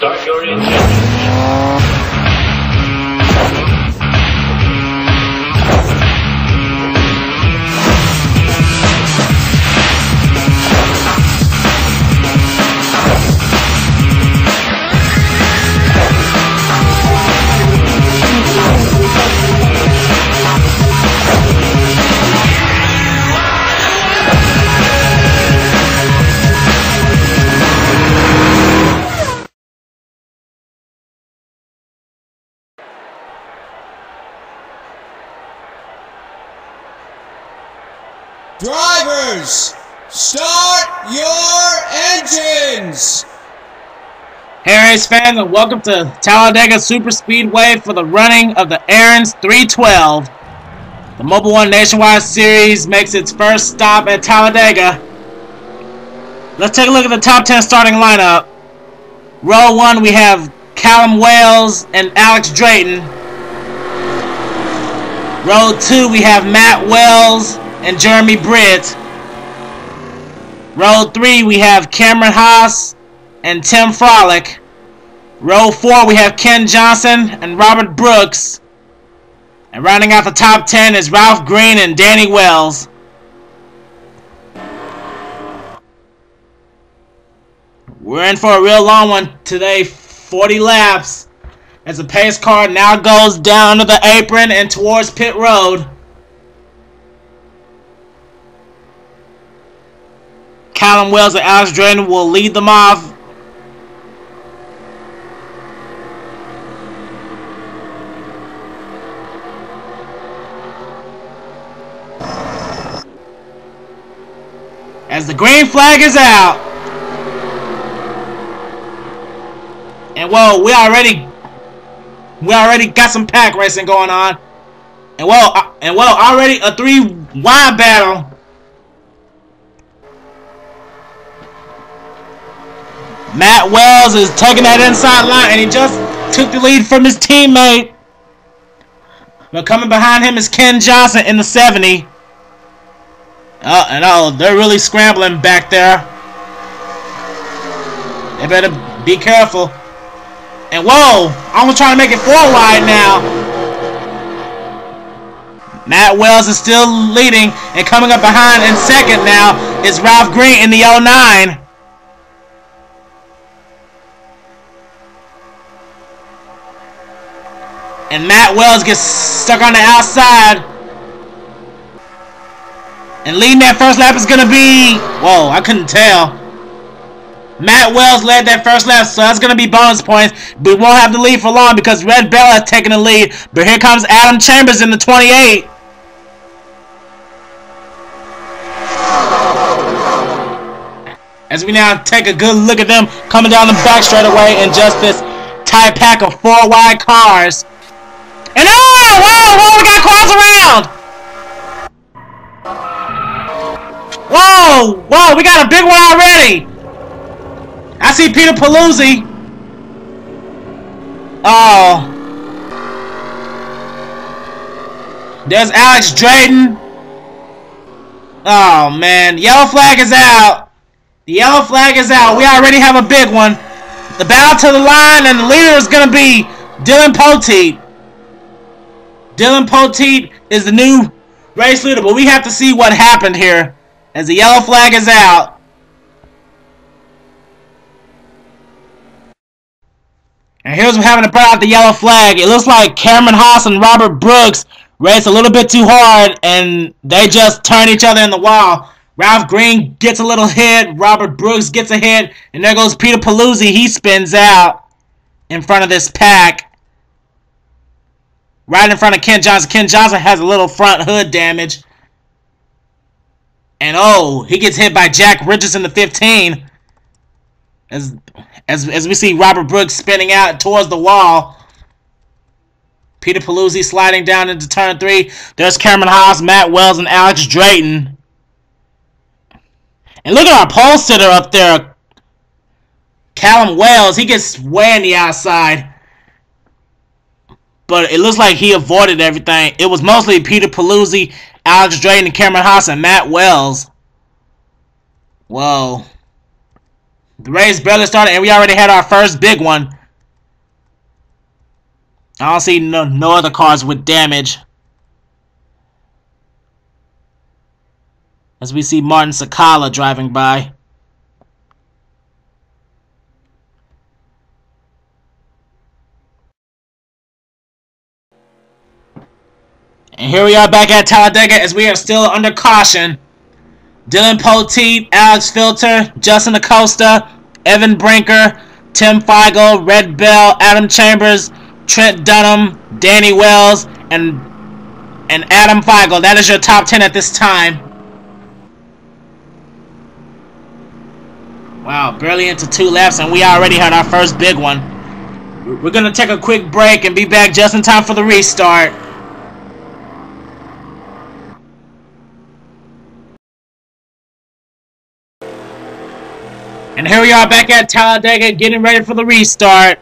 Start your engine. Drivers, start your engines! Hey race fans, and welcome to Talladega Super Speedway for the running of the Aaron's 312. The Mobil 1 Nationwide Series makes its first stop at Talladega. Let's take a look at the top 10 starting lineup. Row 1, we have Callum Wales and Alex Drayton. Row 2, we have Matt Wells and Jeremy Britt. Row 3, we have Cameron Haas and Tim Frolick. Row 4, we have Ken Johnson and Robert Brooks. And rounding out the top 10 is Ralph Green and Danny Wells. We're in for a real long one today, 40 laps, as the pace car now goes down to the apron and towards pit road. Callum Wells and Alex Drayton will lead them off. As the green flag is out. And whoa, we already got some pack racing going on. And whoa, already a 3-wide battle. Matt Wells is taking that inside line, and he just took the lead from his teammate. But coming behind him is Ken Johnson in the 70. They're really scrambling back there. They better be careful. And whoa, I was trying to make it 4 wide now. Matt Wells is still leading, and coming up behind in second now is Ralph Green in the 09. And Matt Wells gets stuck on the outside. And leading that first lap is going to be... Whoa, I couldn't tell. Matt Wells led that first lap, so that's going to be bonus points. But we won't have the lead for long because Red Bell has taken the lead. But here comes Adam Chambers in the 28. As we now take a good look at them coming down the back straightaway in just this tight pack of 4 wide cars. And whoa, we got cars around! Whoa, we got a big one already! I see Peter Paluzzi. Oh. There's Alex Drayton. Oh, man. Yellow flag is out. The yellow flag is out. We already have a big one. The battle to the line, and the leader is going to be Dylan Poteet. Dylan Poteet is the new race leader, but we have to see what happened here as the yellow flag is out. And here's what happened to burn out the yellow flag. It looks like Cameron Haas and Robert Brooks raced a little bit too hard, and they just turned each other in the wall. Ralph Green gets a little hit, Robert Brooks gets a hit, and there goes Peter Paluzzi. He spins out in front of this pack. Right in front of Ken Johnson. Ken Johnson has a little front hood damage. And oh, he gets hit by Jack Richardson, the 15. As we see Robert Brooks spinning out towards the wall. Peter Paluzzi sliding down into turn 3. There's Cameron Haas, Matt Wells, and Alex Drayton. And look at our pole sitter up there. Callum Wells, he gets way on the outside. But it looks like he avoided everything. It was mostly Peter Paluzzi, Alex Drayton, Cameron Haas, and Matt Wells. Whoa. The race barely started and we already had our first big one. I don't see no other cars with damage. As we see Martin Sakala driving by. And here we are back at Talladega as we are still under caution. Dylan Poteet, Alex Filter, Justin Acosta, Evan Brinker, Tim Feigl, Red Bell, Adam Chambers, Trent Dunham, Danny Wells, and Adam Feigl. That is your top 10 at this time. Wow, barely into 2 laps and we already had our first big one. We're going to take a quick break and be back just in time for the restart. And here we are back at Talladega getting ready for the restart.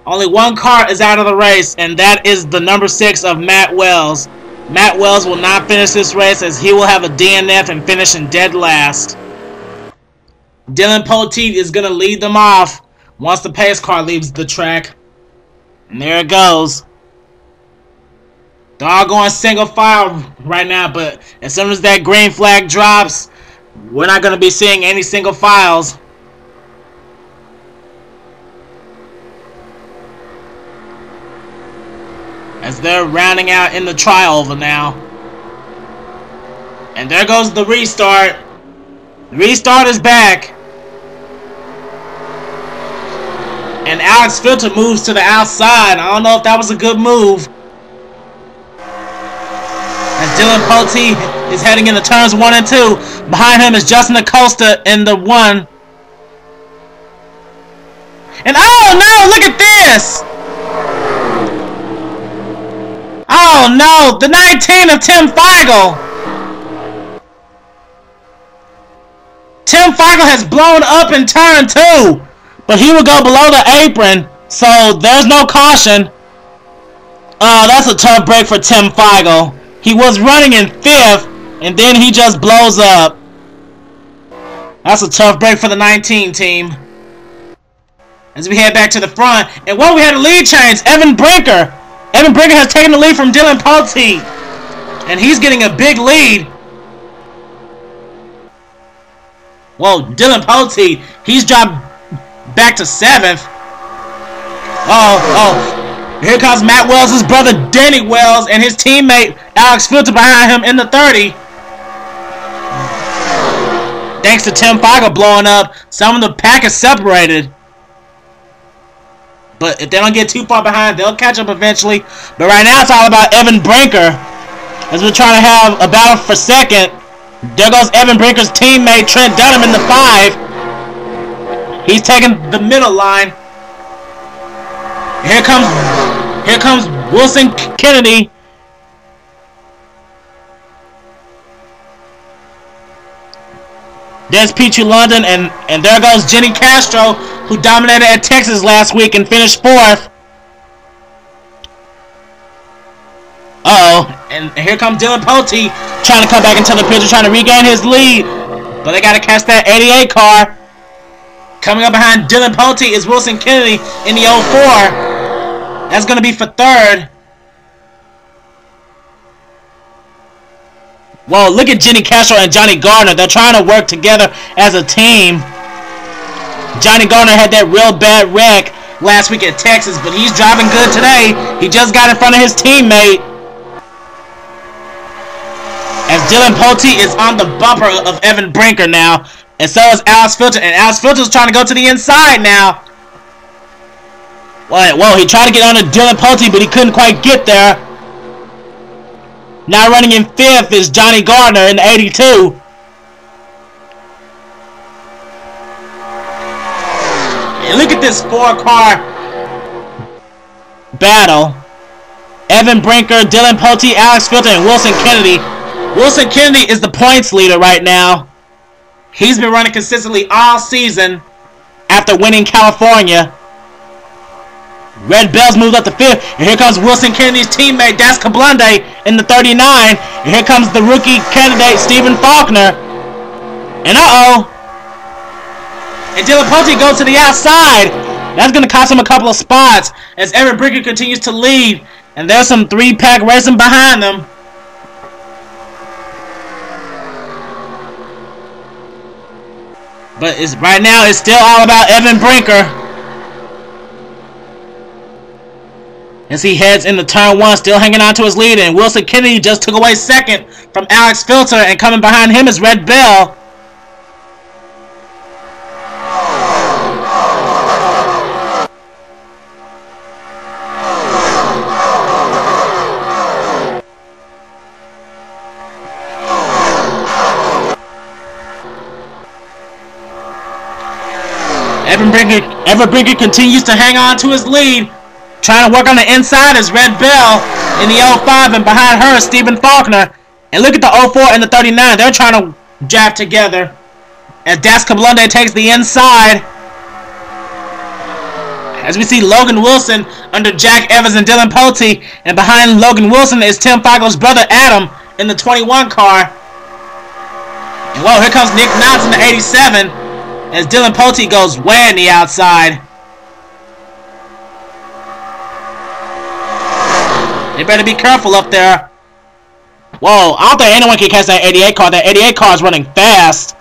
Only one car is out of the race, and that is the number 6 of Matt Wells. Matt Wells will not finish this race as he will have a DNF and finish in dead last. Dylan Poteet is going to lead them off once the pace car leaves the track. And there it goes. They're all going single file right now, but as soon as that green flag drops, we're not going to be seeing any single files. As they're rounding out in the trioval now. And there goes the restart. The restart is back. And Alex Filter moves to the outside. I don't know if that was a good move. As Dylan Poteet is heading into turns 1 and 2. Behind him is Justin Acosta in the 1. And oh no, look at this! Oh no, the 19 of Tim Feigl! Tim Feigl has blown up in turn 2, but he will go below the apron, so there's no caution. Oh, that's a tough break for Tim Feigl. He was running in 5th, and then he just blows up. That's a tough break for the 19 team. As we head back to the front, and whoa, we had a lead change. Evan Brinker has taken the lead from Dylan Poteet, and he's getting a big lead. Whoa, Dylan Poteet, he's dropped back to 7th. Oh, here comes Matt Wells' brother Danny Wells and his teammate Alex Filter behind him in the 30. Thanks to Tim Feigl blowing up, some of the pack is separated. But if they don't get too far behind, they'll catch up eventually. But right now, it's all about Evan Brinker. As we're trying to have a battle for second. There goes Evan Brinker's teammate, Trent Dunham, in the 5. He's taking the middle line. Here comes Wilson Kennedy. There's Pichu London, and there goes Jenny Castro, who dominated at Texas last week and finished 4th. Uh-oh, and here comes Dylan Poteet trying to come back into the picture, trying to regain his lead. But they got to catch that 88 car. Coming up behind Dylan Poteet is Wilson Kennedy in the 04. That's going to be for 3rd. Whoa, look at Jenny Castro and Johnny Gardner. They're trying to work together as a team. Johnny Gardner had that real bad wreck last week at Texas, but he's driving good today. He just got in front of his teammate. As Dylan Poteet is on the bumper of Evan Brinker now. And so is Alex Filter. And Alex Filter is trying to go to the inside now. Whoa, he tried to get on to Dylan Poteet, but he couldn't quite get there. Now running in 5th is Johnny Gardner in the 82. And look at this 4-car battle. Evan Brinker, Dylan Poteet, Alex Filter, and Wilson Kennedy. Wilson Kennedy is the points leader right now. He's been running consistently all season after winning California. Red Bell's moved up to 5th, and here comes Wilson Kennedy's teammate, Das Kablunde, in the 39, and here comes the rookie candidate, Stephen Faulkner. And And Dylan Pote goes to the outside. That's going to cost him a couple of spots as Evan Brinker continues to lead. And there's some 3-pack racing behind them. But right now, it's still all about Evan Brinker. As he heads into turn 1, still hanging on to his lead. And Wilson Kennedy just took away second from Alex Filter. And coming behind him is Red Bell. Evan Brinker continues to hang on to his lead. Trying to work on the inside is Red Bell in the 05, and behind her is Stephen Faulkner. And look at the 04 and the 39. They're trying to jab together. As Das Kablunde takes the inside. As we see Logan Wilson under Jack Evans and Dylan Pote. And behind Logan Wilson is Tim Feigel's brother Adam in the 21 car. And whoa, here comes Nick Knotts in the 87. As Dylan Pote goes way on the outside. They better be careful up there. Whoa, I don't think anyone can catch that 88 car. That 88 car is running fast.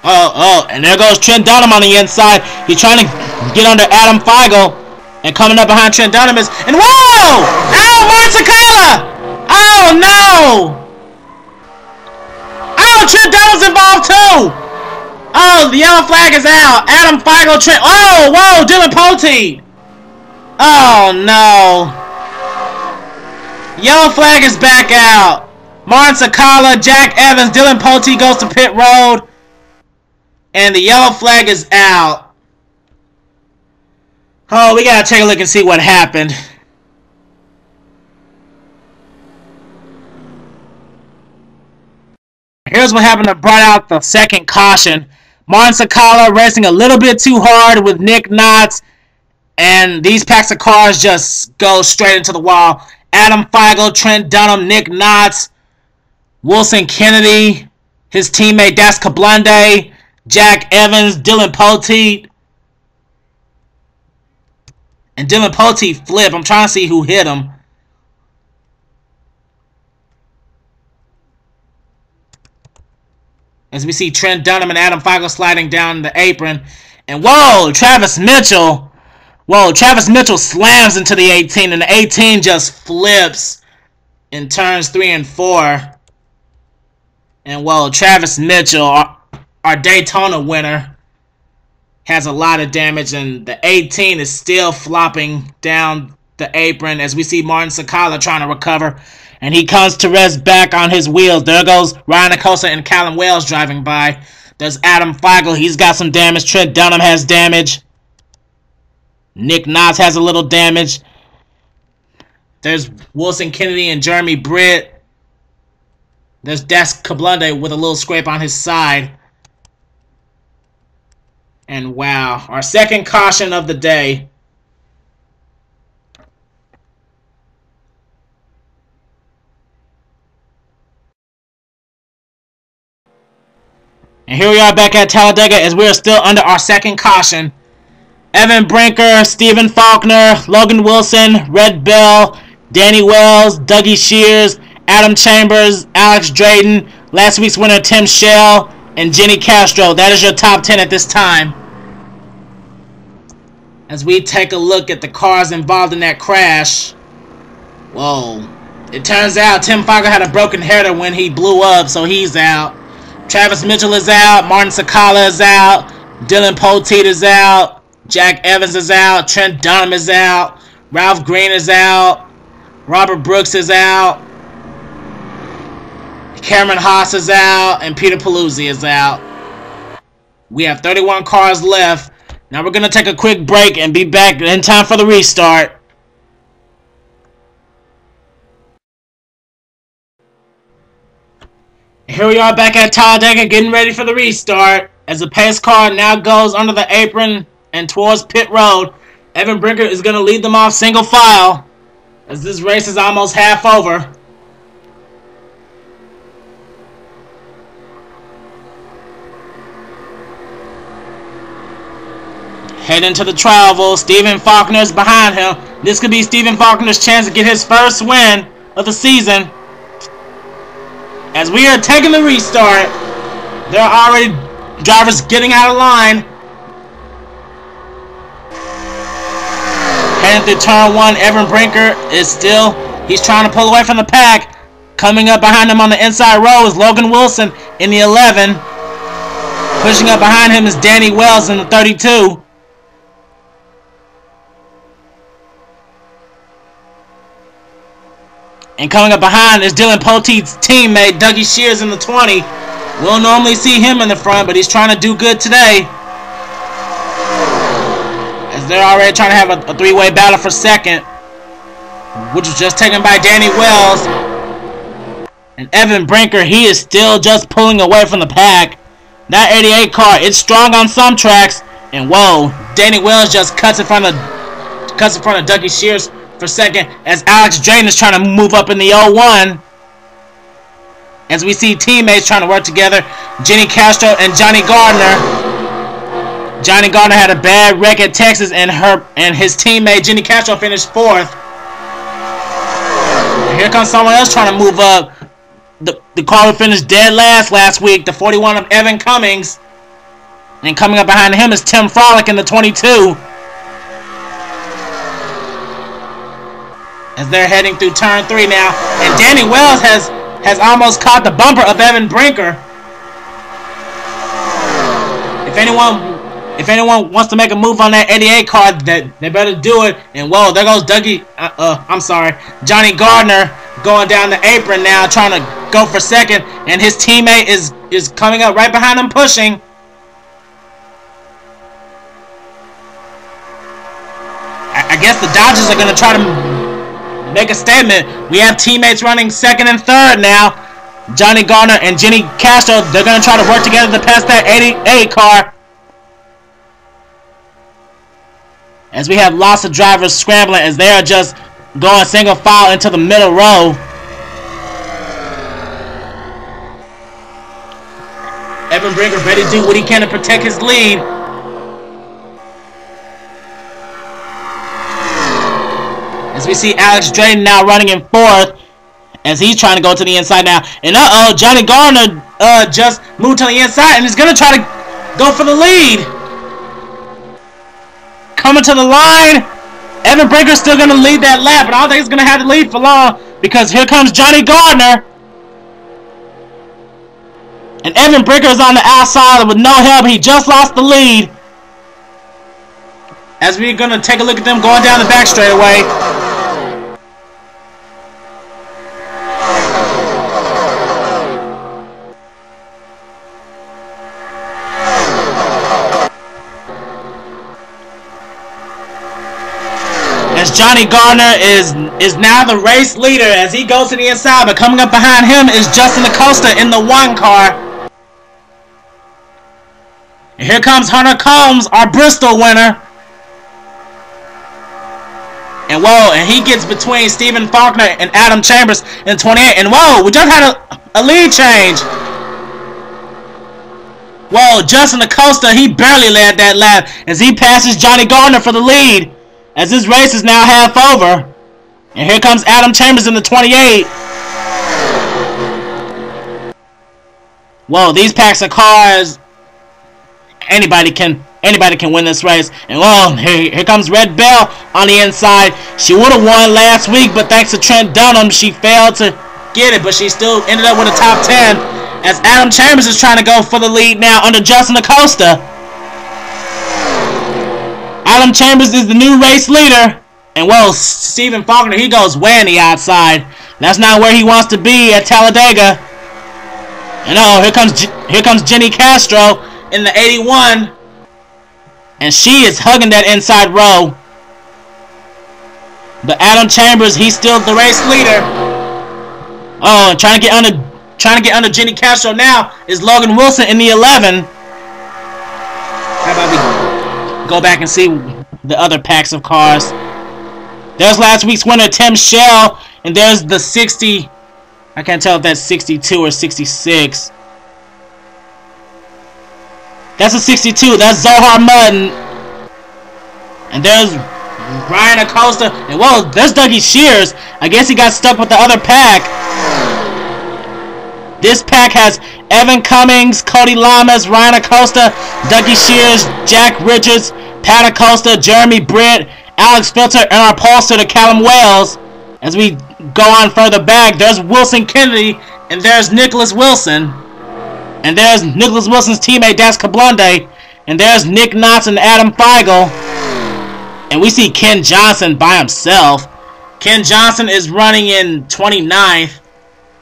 Oh, and there goes Trent Dunham on the inside. He's trying to get under Adam Feigl. And coming up behind Trent Dunham is... And whoa! Oh, Martin Sakala! Oh, no! Oh, Trent Dunham's involved too! Oh, the yellow flag is out. Adam Feigl, Trent... Oh, whoa, Dylan Pote! Oh, no. Yellow flag is back out. Martin Sakala, Jack Evans, Dylan Pote goes to pit road. And the yellow flag is out. Oh, we gotta take a look and see what happened. Here's what happened that brought out the second caution. Martin Sakala racing a little bit too hard with Nick Knotts. And these packs of cars just go straight into the wall. Adam Feigl, Trent Dunham, Nick Knotts, Wilson Kennedy, his teammate Das Kablunde, Jack Evans, Dylan Pote. And Dylan Pote flipped. I'm trying to see who hit him. As we see Trent Dunham and Adam Feigl sliding down the apron. And whoa, Travis Mitchell. Whoa, Travis Mitchell slams into the 18, and the 18 just flips in turns 3 and 4. And whoa, Travis Mitchell, our Daytona winner, has a lot of damage, and the 18 is still flopping down the apron as we see Martin Sakala trying to recover. And he comes to rest back on his wheels. There goes Ryan Acosta and Callum Wales driving by. There's Adam Feigl. He's got some damage. Trent Dunham has damage. Nick Knotts has a little damage. There's Wilson Kennedy and Jeremy Britt. There's Das Kablunde with a little scrape on his side. And wow, our second caution of the day. And here we are back at Talladega as we are still under our second caution. Evan Brinker, Stephen Faulkner, Logan Wilson, Red Bell, Danny Wells, Dougie Shears, Adam Chambers, Alex Drayton, last week's winner Tim Shell, and Jenny Castro. That is your top 10 at this time. As we take a look at the cars involved in that crash. Whoa. It turns out Tim Feigel's had a broken header when he blew up, so he's out. Travis Mitchell is out. Martin Sakala is out. Dylan Pote is out. Jack Evans is out. Trent Dunham is out. Ralph Green is out. Robert Brooks is out. Cameron Haas is out. And Peter Paluzzi is out. We have 31 cars left. Now we're going to take a quick break and be back in time for the restart. Here we are back at Talladega getting ready for the restart. As the pace car now goes under the apron and towards pit road. Evan Brinker is going to lead them off single file as this race is almost half over. Heading to the travel. Stephen Faulkner's behind him. This could be Stephen Faulkner's chance to get his first win of the season. As we are taking the restart, there are already drivers getting out of line. Heading through turn 1, Evan Brinker is still, he's trying to pull away from the pack. Coming up behind him on the inside row is Logan Wilson in the 11. Pushing up behind him is Danny Wells in the 32. And coming up behind is Dylan Poteet's teammate, Dougie Shears, in the 20. We'll normally see him in the front, but he's trying to do good today. As they're already trying to have a three-way battle for second, which was just taken by Danny Wells. And Evan Brinker, he is still just pulling away from the pack. That 88 car, it's strong on some tracks. And whoa, Danny Wells just cuts in front of Dougie Shears for second, as Alex Drayton is trying to move up in the 01. As we see teammates trying to work together, Jenny Castro and Johnny Gardner. Johnny Gardner had a bad wreck at Texas, and his teammate Jenny Castro finished 4th. And here comes someone else trying to move up. The car who finished dead last week, the 41 of Evan Cummings. And coming up behind him is Tim Frolick in the 22. As they're heading through turn 3 now, and Danny Wells has almost caught the bumper of Evan Brinker. If anyone wants to make a move on that 88 car, that they better do it. And whoa, there goes Johnny Gardner going down the apron now, trying to go for second, and his teammate is coming up right behind him, pushing. I guess the Dodgers are gonna try to make a statement. We have teammates running second and third now. Johnny Gardner and Jenny Castro, they're going to try to work together to pass that 88 car. As we have lots of drivers scrambling as they are just going single file into the middle row. Evan Brinker ready to do what he can to protect his lead. As we see Alex Drayton now running in 4th, as he's trying to go to the inside now. And Johnny Gardner just moved to the inside and is going to try to go for the lead. Coming to the line, Evan Brinker's still going to lead that lap, but I don't think he's going to have to lead for long, because here comes Johnny Gardner. And Evan Brinker is on the outside with no help. He just lost the lead. As we're going to take a look at them going down the back straightaway. As Johnny Gardner is now the race leader as he goes to the inside, but coming up behind him is Justin Acosta in the 1 car. And here comes Hunter Combs, our Bristol winner. And whoa, and he gets between Stephen Faulkner and Adam Chambers in 28. And whoa, we just had a lead change. Whoa, Justin Acosta, he barely led that lap as he passes Johnny Gardner for the lead, as this race is now half over. And here comes Adam Chambers in the 28. Whoa, these packs of cars, anybody can win this race. And whoa, here comes Red Bell on the inside. She would have won last week, but thanks to Trent Dunham, she failed to get it, but she still ended up with a top 10, as Adam Chambers is trying to go for the lead now under Justin Acosta. Adam Chambers is the new race leader. And whoa, Stephen Faulkner, he goes way on the outside. That's not where he wants to be at Talladega. And here comes Jenny Castro in the 81. And she is hugging that inside row. But Adam Chambers, he's still the race leader. Oh, and trying to get under Jenny Castro now is Logan Wilson in the 11. How about we go back and see the other packs of cars? There's last week's winner, Tim Shell, and there's the 60. I can't tell if that's 62 or 66. That's a 62. That's Zohar Mudd. And there's Ryan Acosta. And whoa, there's Dougie Shears. I guess he got stuck with the other pack. This pack has Evan Cummings, Cody Lamas, Ryan Acosta, Dougie Shears, Jack Richards, Pat Acosta, Jeremy Britt, Alex Filter, and our pollster to Callum Wells. As we go on further back, there's Wilson Kennedy, and there's Nicholas Wilson. And there's Nicholas Wilson's teammate, Das Kablunde. And there's Nick Knotts and Adam Feigl. And we see Ken Johnson by himself. Ken Johnson is running in 29th.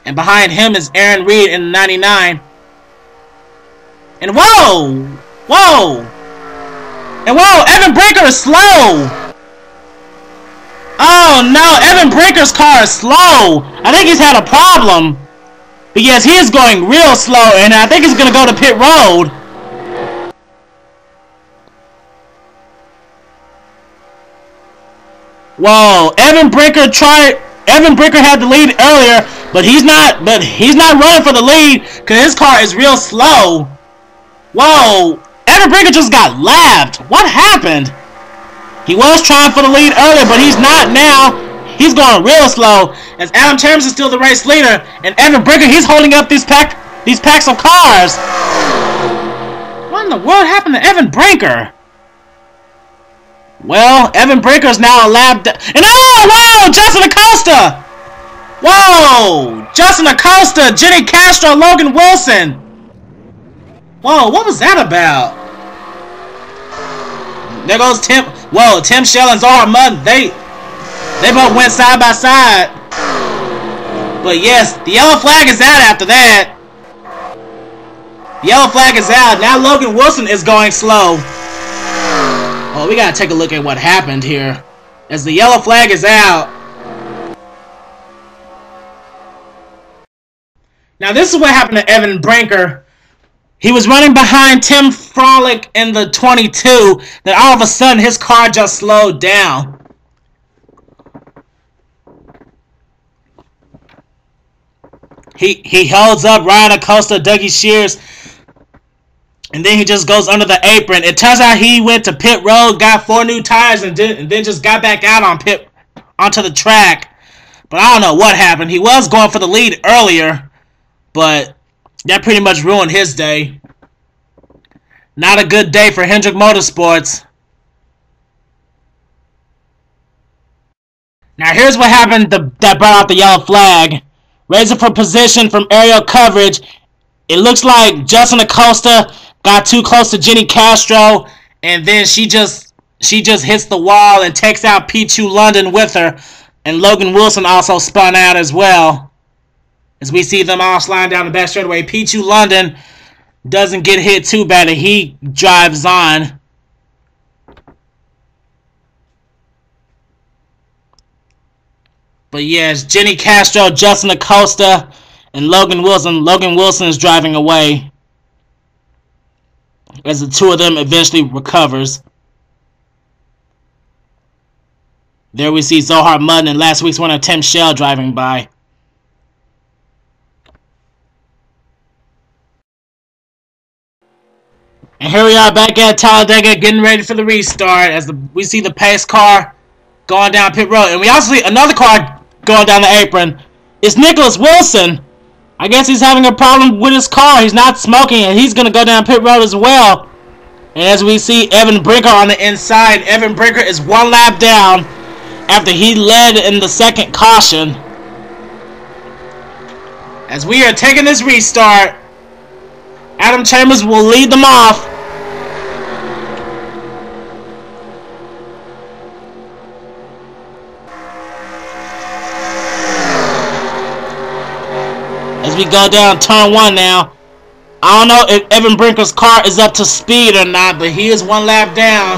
And behind him is Aaron Reed in 99. And whoa! Whoa! And whoa, Evan Brinker is slow! Oh no, Evan Brinker's car is slow! I think he's had a problem. But yes, he is going real slow, and I think he's going to go to pit road. Whoa, Evan Brinker had the lead earlier, but he's not running for the lead because his car is real slow. Whoa, Evan Brinker just got lapped. What happened? He was trying for the lead earlier, but he's not now. He's going real slow as Adam Chambers is still the race leader, and Evan Brinker, he's holding up these packs of cars. What in the world happened to Evan Brinker? Well, Evan Brinker is now a lap and oh, whoa, Justin Acosta! Whoa, Justin Acosta, Jenny Castro, Logan Wilson. Whoa, what was that about? There goes Tim. Whoa, Tim Shell and Zohar Mudd, they both went side by side. But yes, the yellow flag is out after that. The yellow flag is out. Now Logan Wilson is going slow. Oh, we gotta take a look at what happened here. As the yellow flag is out. Now this is what happened to Evan Brinker. He was running behind Tim Frolic in the 22. Then all of a sudden his car just slowed down. He holds up Ryan Acosta, Dougie Shears, and then he just goes under the apron. It turns out he went to pit road, got 4 new tires, and then just got back out onto the track. But I don't know what happened. He was going for the lead earlier, but that pretty much ruined his day. Not a good day for Hendrick Motorsports. Now here's what happened that brought out the yellow flag. Racing for position from aerial coverage. It looks like Justin Acosta got too close to Jenny Castro, and then she just hits the wall and takes out P2 London with her. And Logan Wilson also spun out as well. As we see them all sliding down the back straightaway. P2 London doesn't get hit too bad, and he drives on. But yes, Jenny Castro, Justin Acosta, and Logan Wilson. Logan Wilson is driving away as the two of them eventually recovers. There we see Zohar Mudd and last week's winner Tim Shell driving by. And here we are back at Talladega getting ready for the restart as we see the pace car going down pit road. And we also see another car going down the apron. It's Nicholas Wilson. I guess he's having a problem with his car. He's not smoking, and he's going to go down pit road as well. And as we see Evan Brinker on the inside, Evan Brinker is 1 lap down after he led in the second caution. As we are taking this restart, Adam Chambers will lead them off. As we go down turn 1 now. I don't know if Evan Brinker's car is up to speed or not, but he is 1 lap down.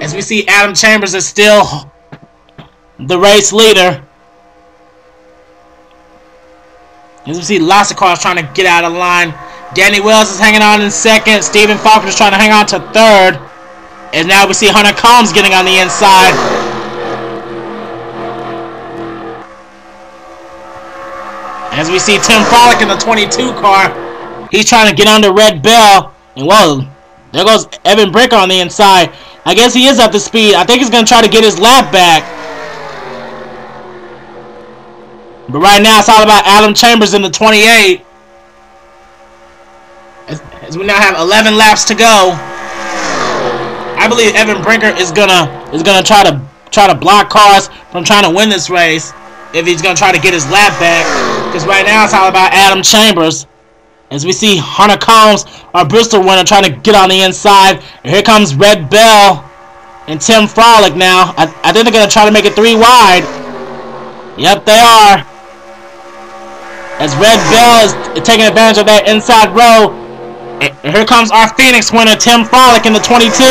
As we see Adam Chambers is still the race leader. As we see lots of cars trying to get out of line. Danny Wells is hanging on in second. Stephen Falconer is trying to hang on to third. And now we see Hunter Combs getting on the inside. As we see Tim Frolic in the 22 car, he's trying to get under Red Bell. And whoa, There goes Evan Brinker on the inside. I guess he is up to speed. I think he's going to try to get his lap back. But right now, it's all about Adam Chambers in the 28. As we now have 11 laps to go. I believe Evan Brinker is gonna try to block cars from trying to win this race if he's gonna try to get his lap back. Because right now it's all about Adam Chambers. As we see Hunter Combs, our Bristol winner, trying to get on the inside. And here comes Red Bell and Tim Frolic now. I think they're gonna try to make it 3 wide. Yep, they are. As Red Bell is taking advantage of that inside row. And here comes our Phoenix winner, Tim Frolic, in the 22.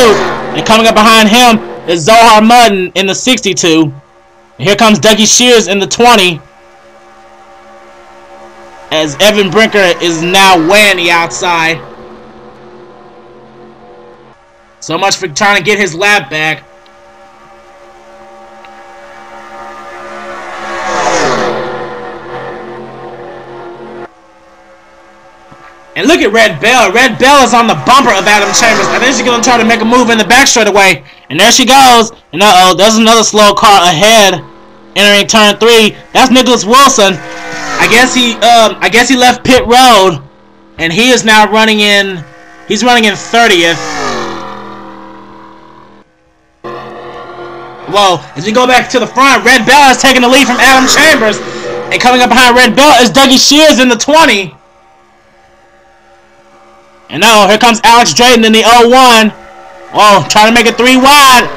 And coming up behind him is Zohar Mudden in the 62. And here comes Dougie Shears in the 20. As Evan Brinker is now way on the outside. So much for trying to get his lap back. And look at Red Bell. Red Bell is on the bumper of Adam Chambers. I think she's going to try to make a move in the back straightaway. And there she goes. And uh-oh, there's another slow car ahead. Entering turn 3. That's Nicholas Wilson. I guess he left pit road. And he is now running in... He's running in 30th. Whoa. As we go back to the front, Red Bell is taking the lead from Adam Chambers. And coming up behind Red Bell is Dougie Shears in the 20. And now here comes Alex Drayton in the 01. Whoa, trying to make it 3 wide.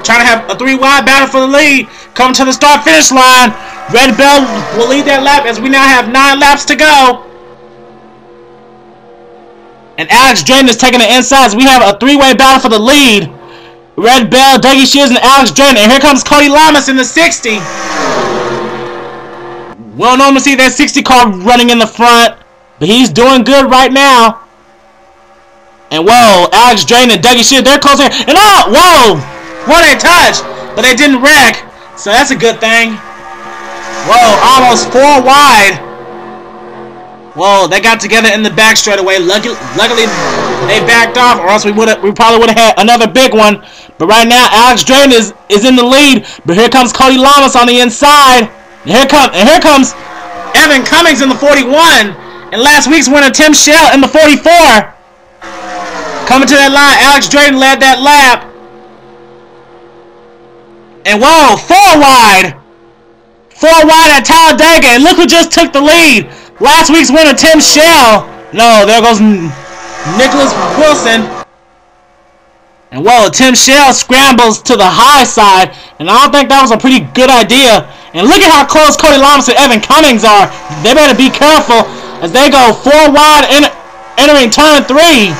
Trying to have a 3 wide battle for the lead. Coming to the start finish line. Red Bell will lead that lap as we now have 9 laps to go. And Alex Drayton is taking the insides. We have a 3-way battle for the lead. Red Bell, Dougie Shears, and Alex Drayton. And here comes Cody Lamas in the 60. We don't normally see that 60 car running in the front. But he's doing good right now. And whoa, Alex Drayton and Dougie Shears, they're close here. And oh, whoa! What a touch! But they didn't wreck. So that's a good thing. Whoa, almost 4 wide. Whoa, they got together in the back straightaway. Luckily, they backed off, or else we probably would have had another big one. But right now, Alex Drayton is in the lead. But here comes Cody Lamas on the inside. And here comes Evan Cummings in the 41. And last week's winner, Tim Shell, in the 44. Coming to that line, Alex Drayton led that lap. And whoa, 4 wide. 4 wide at Talladega. And look who just took the lead. Last week's winner, Tim Shell. No, there goes Nicholas Wilson. And whoa, Tim Shell scrambles to the high side. And I don't think that was a pretty good idea. And look at how close Cody Lamas and Evan Cummings are. They better be careful as they go 4 wide entering turn 3.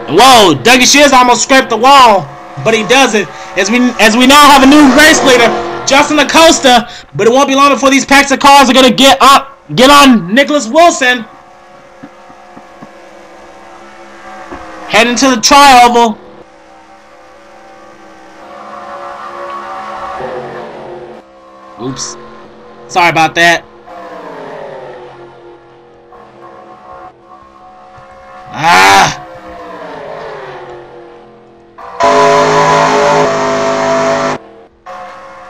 Whoa, Dougie Shears almost scraped the wall, but he doesn't. As we now have a new race leader, Justin Acosta, but it won't be long before these packs of cars are gonna get on Nicholas Wilson. Heading to the tri-oval. Oops. Sorry about that. Ah!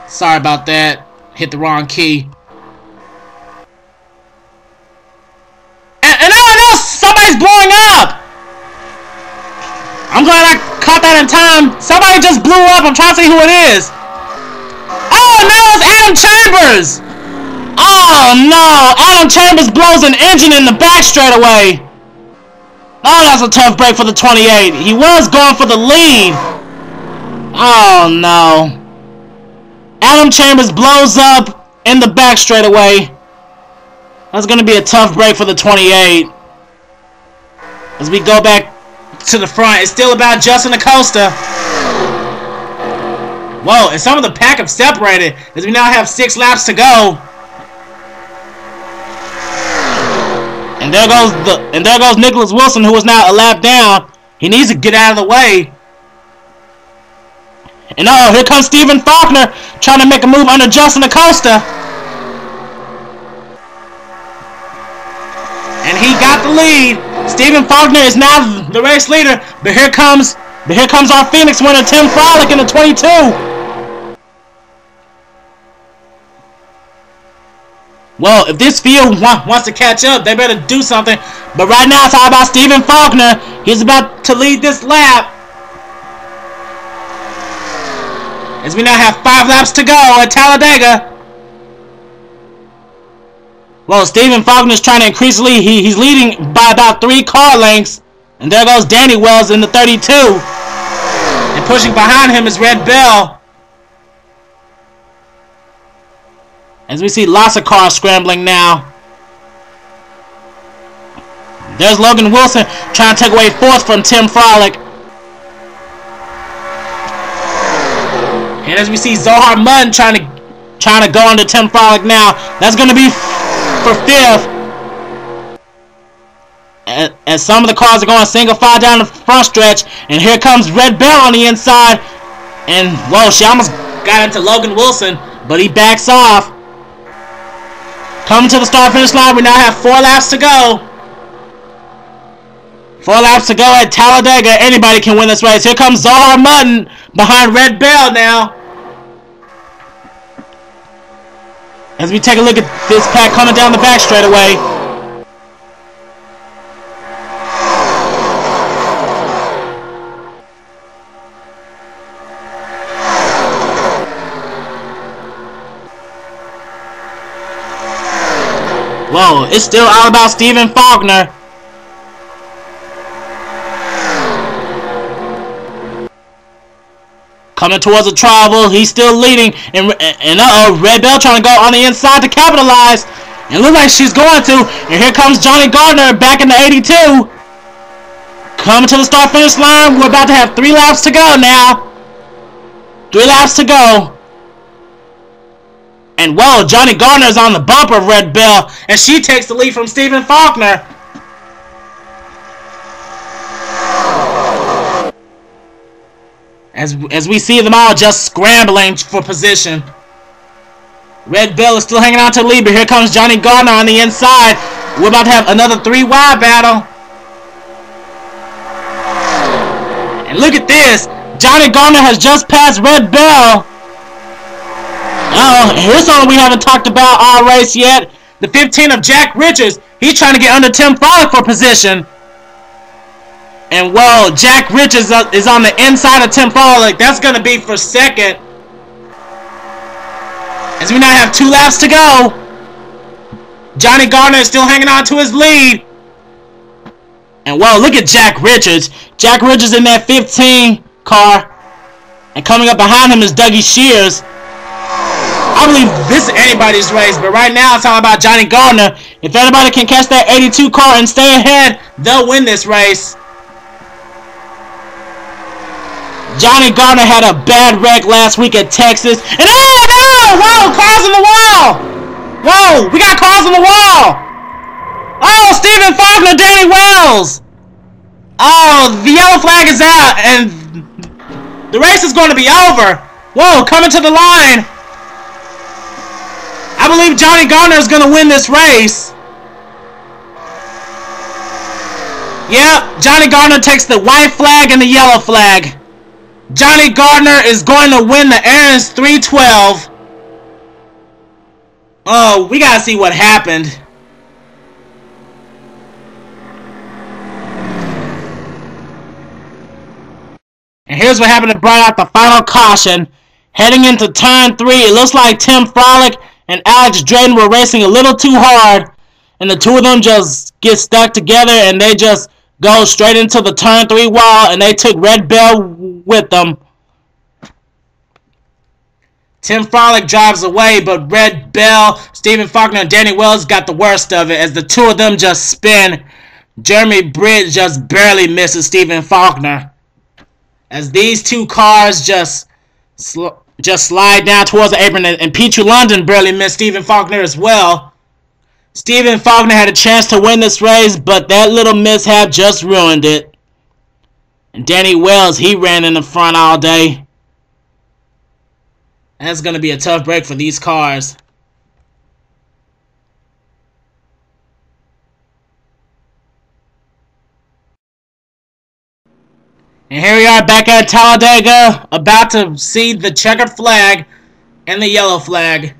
Sorry about that. Hit the wrong key. And oh no! Somebody's blowing up! I'm glad I caught that in time. Somebody just blew up. I'm trying to see who it is. Oh no! It's Adam Chambers! Oh no! Adam Chambers blows an engine in the back straightaway. Oh, that's a tough break for the 28. He was going for the lead. Oh no. Adam Chambers blows up in the back straightaway. That's going to be a tough break for the 28. As we go back to the front, it's still about Justin Acosta. Whoa, and some of the pack have separated as we now have 6 laps to go. And there goes Nicholas Wilson, who is now a lap down. He needs to get out of the way. And oh, here comes Stephen Faulkner trying to make a move under Justin Acosta. And he got the lead. Stephen Faulkner is now the race leader, but here comes our Phoenix winner, Tim Frolic, in the 22. Well, if this field wants to catch up, they better do something. But right now, it's all about Stephen Faulkner. He's about to lead this lap. As we now have 5 laps to go at Talladega. Well, Stephen Faulkner's trying to increase the lead. He's leading by about 3 car lengths. And there goes Danny Wells in the 32. And pushing behind him is Red Bell. As we see lots of cars scrambling now. There's Logan Wilson trying to take away 4th from Tim Frolic. And as we see Zohar Mutton trying to go under Tim Frolic now. That's going to be for 5th. As some of the cars are going single file down the front stretch. And here comes Red Bell on the inside. And, whoa, she almost got into Logan Wilson. But he backs off. Coming to the start-finish line, we now have 4 laps to go. 4 laps to go at Talladega. Anybody can win this race. Here comes Zohar Mutton behind Red Bell now. As we take a look at this pack coming down the back straightaway. Whoa, it's still all about Stephen Faulkner. Coming towards the tribal, he's still leading, and Red Bell trying to go on the inside to capitalize. It looks like she's going to, and here comes Johnny Gardner back in the 82. Coming to the start-finish line, we're about to have 3 laps to go now. 3 laps to go. And whoa, Johnny Gardner's on the bumper of Red Bell, and she takes the lead from Stephen Faulkner. As we see them all just scrambling for position. Red Bell is still hanging on to the lead, but here comes Johnny Gardner on the inside. We're about to have another 3 wide battle. And look at this. Johnny Gardner has just passed Red Bell. Here's something we haven't talked about all race yet. The 15 of Jack Richards. He's trying to get under Tim Frolic for position. And whoa, Jack Richards is on the inside of Tim Frolic. That's going to be for 2nd. As we now have 2 laps to go. Johnny Gardner is still hanging on to his lead. And whoa, look at Jack Richards. Jack Richards in that 15 car. And coming up behind him is Dougie Shears. I believe this is anybody's race, but right now it's all about Johnny Gardner. If anybody can catch that 82 car and stay ahead, they'll win this race. Johnny Gardner had a bad wreck last week at Texas. And oh no! Whoa, cars on the wall! Whoa, we got cars on the wall! Oh, Stephen Faulkner, Danny Wells! Oh, the yellow flag is out, and the race is going to be over. Whoa, coming to the line. I believe Johnny Gardner is going to win this race. Yep, Johnny Gardner takes the white flag and the yellow flag. Johnny Gardner is going to win the Aaron's 312. Oh, we gotta see what happened. And here's what happened to bring out the final caution. Heading into turn 3, it looks like Tim Frolic and Alex Drayton were racing a little too hard. And the two of them just get stuck together and they just go straight into the turn 3 wall, and they took Red Bell with them. Tim Frolic drives away, but Red Bell, Stephen Faulkner, and Danny Wells got the worst of it as the two of them just spin. Jeremy Britt just barely misses Stephen Faulkner. As these two cars just slide down towards the apron, and Petrie London barely missed Stephen Faulkner as well. Stephen Faulkner had a chance to win this race, but that little mishap just ruined it. And Danny Wells, he ran in the front all day. That's going to be a tough break for these cars. And here we are back at Talladega, about to see the checkered flag and the yellow flag.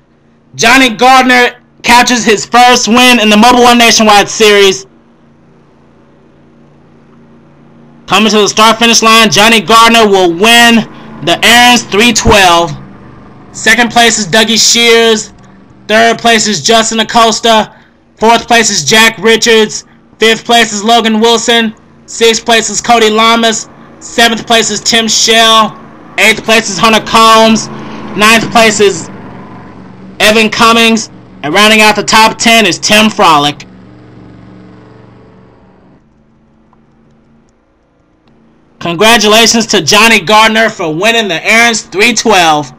Johnny Gardner captures his first win in the Mobil 1 Nationwide Series. Coming to the start-finish line, Johnny Gardner will win the Aaron's 312. Second place is Dougie Shears. Third place is Justin Acosta. Fourth place is Jack Richards. Fifth place is Logan Wilson. Sixth place is Cody Lamas. Seventh place is Tim Shell. Eighth place is Hunter Combs. Ninth place is Evan Cummings. And rounding out the top 10 is Tim Frolick. Congratulations to Johnny Gardner for winning the Aaron's 312.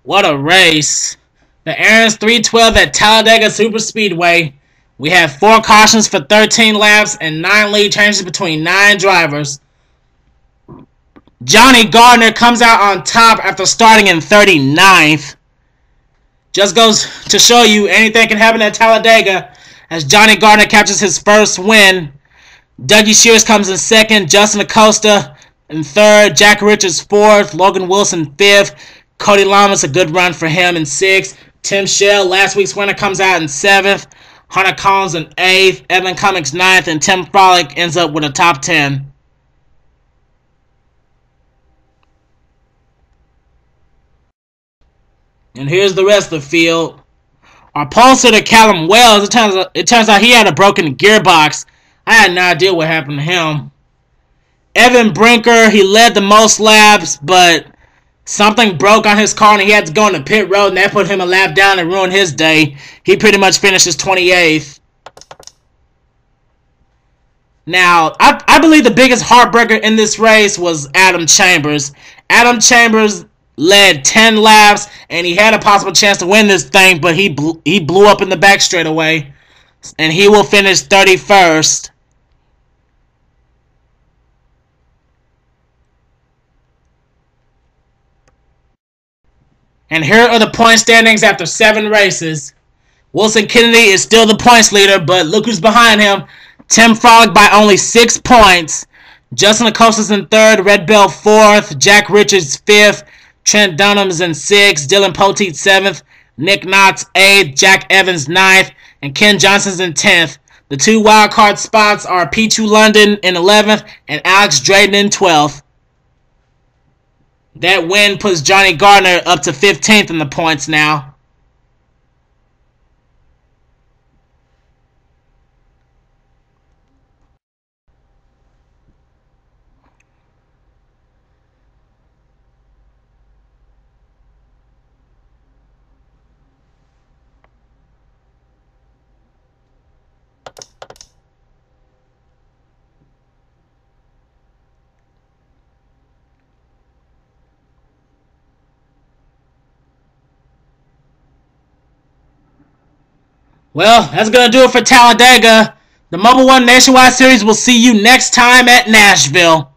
What a race. The Aaron's 312 at Talladega Superspeedway. We have 4 cautions for 13 laps and 9 lead changes between 9 drivers. Johnny Gardner comes out on top after starting in 39th. Just goes to show you anything can happen at Talladega as Johnny Gardner captures his first win. Dougie Shears comes in second, Justin Acosta in third, Jack Richards fourth, Logan Wilson fifth, Cody Lamas, a good run for him, in sixth. Tim Shell, last week's winner, comes out in seventh. Hunter Combs in eighth. Evan Cummings ninth. And Tim Frolick ends up with a top 10. And here's the rest of the field. Our pole sitter, Callum Wells, it turns out he had a broken gearbox. I had no idea what happened to him. Evan Brinker, he led the most laps, but something broke on his car and he had to go on the pit road, and that put him a lap down and ruined his day. He pretty much finishes 28th. Now, I believe the biggest heartbreaker in this race was Adam Chambers. Adam Chambers led 10 laps, and he had a possible chance to win this thing, but he blew up in the back straightaway, and he will finish 31st. And here are the point standings after 7 races. Wilson Kennedy is still the points leader, but look who's behind him. Tim Frolick by only 6 points. Justin Acosta's in third, Red Bell fourth, Jack Richards fifth, Trent Dunham's in 6th, Dylan Poteet 7th, Nick Knotts 8th, Jack Evans 9th, and Ken Johnson's in 10th. The 2 wildcard spots are P2 London in 11th and Alex Drayden in 12th. That win puts Johnny Gardner up to 15th in the points now. Well, that's going to do it for Talladega. The Mobil 1 Nationwide Series will see you next time at Nashville.